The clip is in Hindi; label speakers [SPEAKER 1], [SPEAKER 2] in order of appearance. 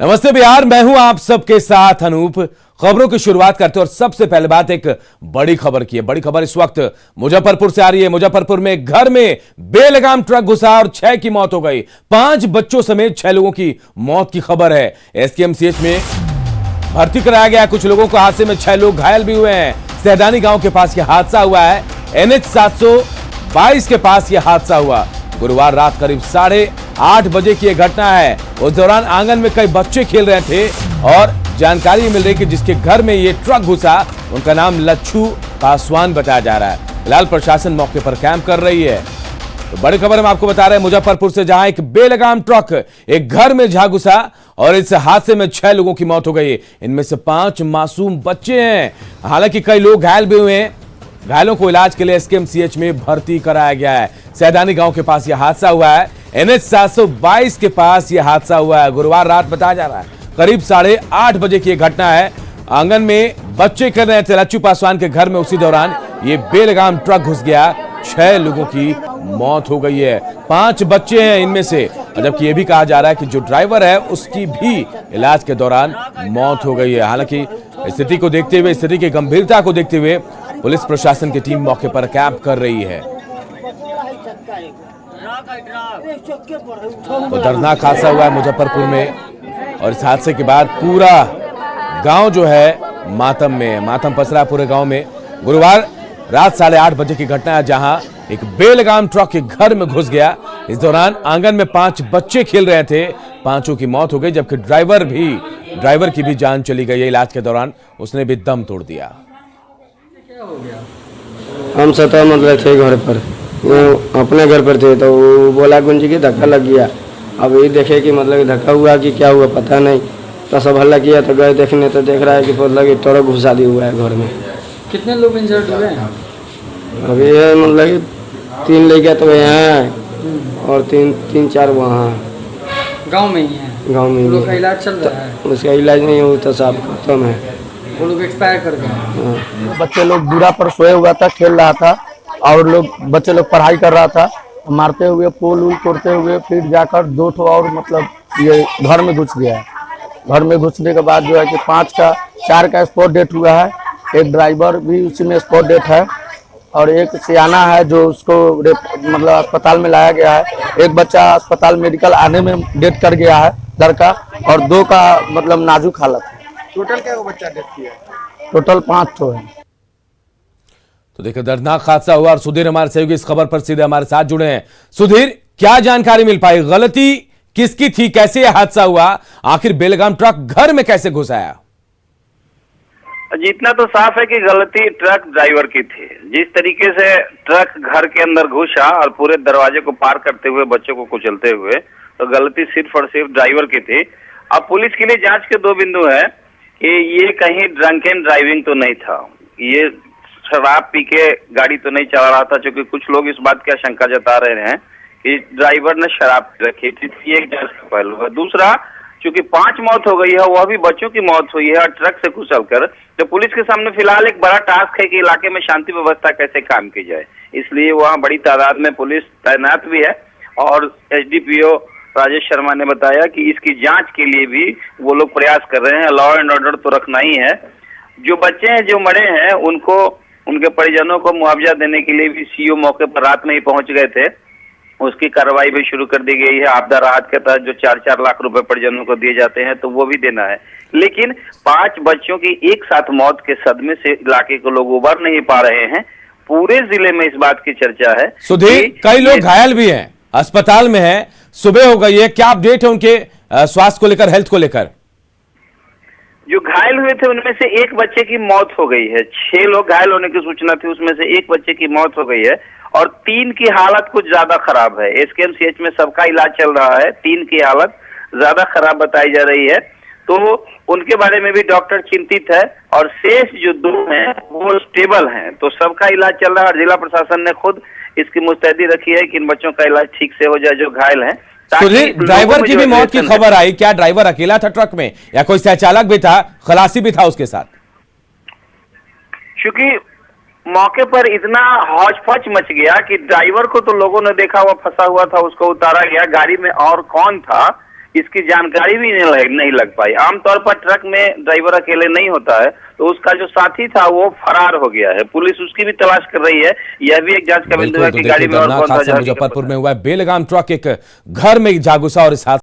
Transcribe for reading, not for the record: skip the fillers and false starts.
[SPEAKER 1] नमस्ते बिहार, मैं हूं आप सबके साथ अनूप। खबरों की शुरुआत करते हैं और सबसे पहले बात एक बड़ी खबर की है। बड़ी खबर इस वक्त मुजफ्फरपुर से आ रही है। मुजफ्फरपुर में घर में बेलगाम ट्रक घुसा और 6 की मौत हो गई। 5 बच्चों समेत 6 लोगों की मौत की खबर है। एसकेएमसीएच में भर्ती कराया गया। कुछ लोगों को हादसे में 6 लोग घायल भी हुए हैं। सहदानी गांव के पास यह हादसा हुआ है। NH 722 के पास यह हादसा हुआ। गुरुवार रात करीब 8:30 बजे की यह घटना है। उस दौरान आंगन में कई बच्चे खेल रहे थे और जानकारी मिल रही कि जिसके घर में ये ट्रक घुसा उनका नाम लच्छू पासवान बताया जा रहा है। फिलहाल प्रशासन मौके पर कैंप कर रही है। तो बड़ी खबर हम आपको बता रहे हैं मुजफ्फरपुर से, जहां एक बेलगाम ट्रक एक घर में जा घुसा और इस हादसे में 6 लोगों की मौत हो गई। इनमें से 5 मासूम बच्चे हैं। हालांकि कई लोग घायल भी हुए हैं। घायलों को इलाज के लिए एसकेएमसीएच में भर्ती कराया गया है। सहदानी गांव के पास यह हादसा हुआ है। NH 722 के पास यह हादसा हुआ है। गुरुवार रात बताया जा रहा है करीब 8:30 बजे की यह घटना है। आंगन में बच्चे कर रहे थे लच्छू पासवान के घर में। उसी दौरान ये बेलगाम ट्रक घुस गया। 6 लोगों की मौत हो गई है। 5 बच्चे हैं इनमें से, जबकि यह भी कहा जा रहा है कि जो ड्राइवर है उसकी भी इलाज के दौरान मौत हो गई है। हालांकि स्थिति को देखते हुए, स्थिति की गंभीरता को देखते हुए पुलिस प्रशासन की टीम मौके पर कैंप कर रही है। तो दर्दनाक हादसा हुआ है मुजफ्फरपुर में और इस हादसे के बाद पूरा गांव जो है मातम में है। मातम पसरा पूरे गांव में। गुरुवार रात 8:30 बजे की घटना है, जहां एक बेलगाम ट्रक के घर में घुस गया। इस दौरान आंगन में 5 बच्चे खेल रहे थे। 5 की मौत हो गई, जबकि ड्राइवर की भी जान चली गई है। इलाज के दौरान उसने भी दम तोड़ दिया।
[SPEAKER 2] हम सतह मतलब थे घर पर, वो अपने घर पर थे, तो वो बोला गुंजी की धक्का लग गया। अब ये देखे कि मतलब धक्का हुआ कि क्या हुआ पता नहीं, तो सब हल्ला किया तो गए देखने, तो देख रहा है कि मतलब कि ट्रक घुसा दिया हुआ है घर में।
[SPEAKER 3] कितने लोग इंजर्ड हुए हैं?
[SPEAKER 2] अभी ये मतलब कि 3 लड़कियाँ तो यहाँ हैं और 3-4 वहाँ
[SPEAKER 3] गांव में ही हैं।
[SPEAKER 2] गाँव में
[SPEAKER 3] लोग का इलाज चल रहा है।
[SPEAKER 2] उसका इलाज नहीं हो तो सब खत्म है।
[SPEAKER 3] वो लोग एक्सपायर कर गए।
[SPEAKER 4] बच्चे लोग दूरा पर सोए हुआ था, खेल रहा था और बच्चे लोग पढ़ाई कर रहा था। मारते हुए पोल उल तोड़ते हुए फिर जाकर 2 ठो और मतलब ये घर में घुस गया है। घर में घुसने के बाद जो है कि 4 का स्पॉट डेथ हुआ है। एक ड्राइवर भी उसी में स्पॉट डेथ है और एक सियाना है जो उसको मतलब अस्पताल में लाया गया है। एक बच्चा अस्पताल मेडिकल आने में डेथ कर गया है लड़का, और 2 का मतलब नाजुक हालत है।
[SPEAKER 3] टोटल क्या बच्चा डेथ किया?
[SPEAKER 4] टोटल 5 ठो है।
[SPEAKER 1] तो देखिए दर्दनाक हादसा हुआ और सुधीर हमारे सहयोगी इस खबर पर सीधे हमारे साथ जुड़े हैं। सुधीर, क्या जानकारी मिल पाई? गलती किसकी थी? कैसे यह हादसा हुआ? आखिर बेलगाम ट्रक घर में कैसे घुस आया?
[SPEAKER 5] जितना तो साफ है कि गलती ट्रक ड्राइवर की थी। जिस तरीके से ट्रक घर के अंदर घुसा और पूरे दरवाजे को पार करते हुए बच्चों को कुचलते हुए, तो गलती सिर्फ और सिर्फ ड्राइवर की थी। अब पुलिस के लिए जांच के 2 बिंदु है कि ये कहीं ड्रंक एंड ड्राइविंग तो नहीं था, ये शराब पी के गाड़ी तो नहीं चला रहा था, क्योंकि कुछ लोग इस बात की आशंका जता रहे हैं कि ड्राइवर ने शराब पी रखी थी। ये एक जांच का पहलू है। दूसरा, चूंकि 5 मौत हो गई है, वह भी बच्चों की मौत हुई है और ट्रक से कुचलकर, तो पुलिस के सामने फिलहाल एक बड़ा टास्क है कि इलाके में शांति व्यवस्था कैसे काम की जाए। इसलिए वहाँ बड़ी तादाद में पुलिस तैनात भी है और SDPO राजेश शर्मा ने बताया कि इसकी जांच के लिए भी वो लोग प्रयास कर रहे हैं। लॉ एंड ऑर्डर तो रखना ही है। जो बच्चे हैं जो मरे हैं उनको, उनके परिजनों को मुआवजा देने के लिए भी CO मौके पर रात में ही पहुंच गए थे। उसकी कार्रवाई भी शुरू कर दी गई है। आपदा राहत के तहत जो 4-4 लाख रुपए परिजनों को दिए जाते हैं, तो वो भी देना है। लेकिन 5 बच्चों की एक साथ मौत के सदमे से इलाके के लोग उबर नहीं पा रहे हैं। पूरे जिले में इस बात की चर्चा है।
[SPEAKER 1] सुधीर, कई लोग घायल भी हैं, अस्पताल में है, सुबह हो गई है, क्या अपडेट है उनके स्वास्थ्य को लेकर, हेल्थ को लेकर?
[SPEAKER 5] जो घायल हुए थे उनमें से एक बच्चे की मौत हो गई है। 6 लोग घायल होने की सूचना थी, उसमें से एक बच्चे की मौत हो गई है और 3 की हालत कुछ ज्यादा खराब है। एसकेएमसीएच में सबका इलाज चल रहा है। 3 की हालत ज्यादा खराब बताई जा रही है, तो उनके बारे में भी डॉक्टर चिंतित है और शेष जो 2 हैं वो स्टेबल हैं। तो सबका इलाज चल रहा है और जिला प्रशासन ने खुद इसकी मुस्तैदी रखी है कि इन बच्चों का इलाज ठीक से हो जाए जो घायल हैं।
[SPEAKER 1] ड्राइवर की भी मौत की खबर आई, क्या ड्राइवर अकेला था ट्रक में या कोई सहचालक भी था, खलासी भी था उसके साथ?
[SPEAKER 5] क्योंकि मौके पर इतना हौच-पौच मच गया कि ड्राइवर को तो लोगों ने देखा हुआ फंसा हुआ था, उसको उतारा गया। गाड़ी में और कौन था इसकी जानकारी भी नहीं लग पाई। आमतौर पर ट्रक में ड्राइवर अकेले नहीं होता है, तो उसका जो साथी था वो फरार हो गया है। पुलिस उसकी भी तलाश कर रही है। यह भी एक जांच का बिंदु है कि गाड़ी में और कौन था।
[SPEAKER 1] मुजफ्फरपुर में हुआ है बेलगाम ट्रक एक घर में जा घुसा और इस